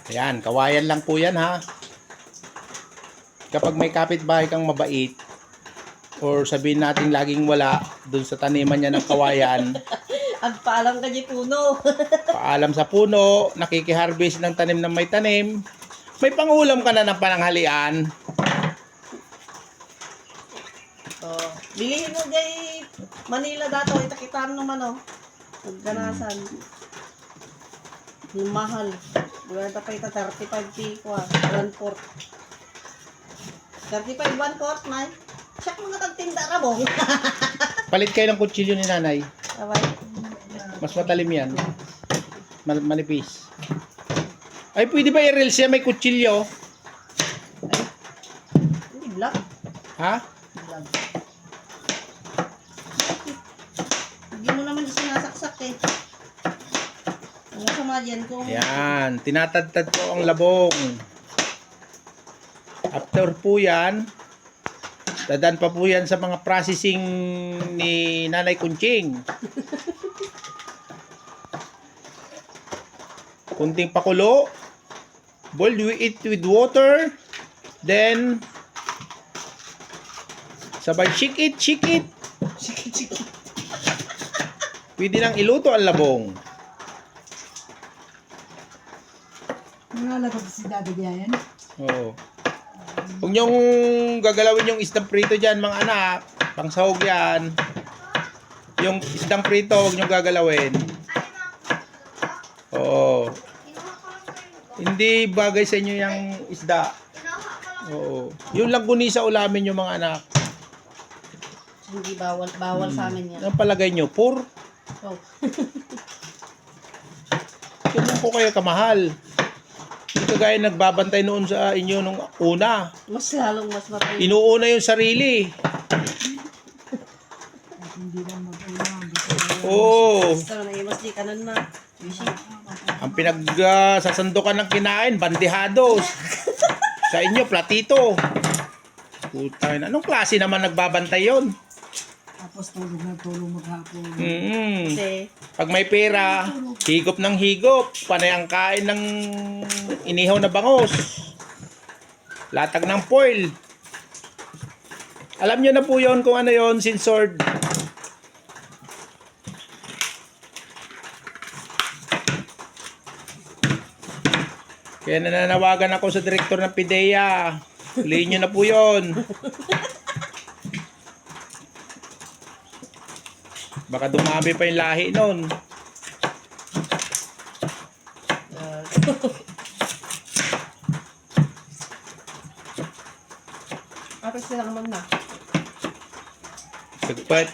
Ayan, kawayan lang po yan ha. Kapag may kapitbahay kang mabait, or sabihin natin laging wala dun sa taniman niya ng kawayan, Agpaalam ka di puno. paalam sa puno, nakikiharvest ng tanim ng may tanim, may pangulam ka na ng pananghalian. Oh, bilihin mo kay Manila dato, itakitaan naman oh. Nagganasan. Yung mahal. Buwenta pa ita 35 tiko ah. 1/4. 35 1/4 man. Siyak mga tagtinda ra mo. Palit kayo ng kutsilyo ni nanay. Abay. Mas matalim yan. Manipis. Ay, pwede ba i-reel siya may kutsilyo? Hindi vlog. Ha? Vlog. Hindi mo naman sinasaksak eh. Ang sama dyan kung... Yan. Tinatadtad ko ang labong. After po yan, dadan pa po yan sa mga processing ni Nanay Kunching. Kunting pakulo. Boil it with water. Then, sabay shake it. Sikit-sikit. Pwede nang iluto ang labong. Nangalagod si Daddy yan. Oo. Huwag niyong gagalawin yung isdang prito dyan, mga anak. Pangsahog yan. Yung isdang prito, huwag niyong gagalawin. Oo. Hindi bagay sa inyo yung isda. Oo. Yung langgunisa ulamin yung mga anak. Hindi bawal sa amin yan. Ang palagay nyo, pur. Oh. Kailan po kayo kamahal? Hindi kagaya nagbabantay noon sa inyo nung una. Mas lalong mas matayin. Inuuna yung sarili. Hindi lang mag-ulang. Oo. Gusto na mas di kanan na. Bishi. Ang pinagsasandukan ng kinain, bandehados. Sa inyo, platito. Putang ina. Anong klase naman nagbabantay yon? Tapos tulog na tulog maghapon. Kasi, Pag may pera, higop ng higop. Panay ang kain ng inihaw na bangos. Latag ng foil. Alam nyo na po yon kung ano yon, Sinsord. Kaya nananawagan ako sa direktor ng PIDEA. Huliin nyo na po yon. Baka dumami pa yung lahi nun. Tapos sila naman na. Pagpat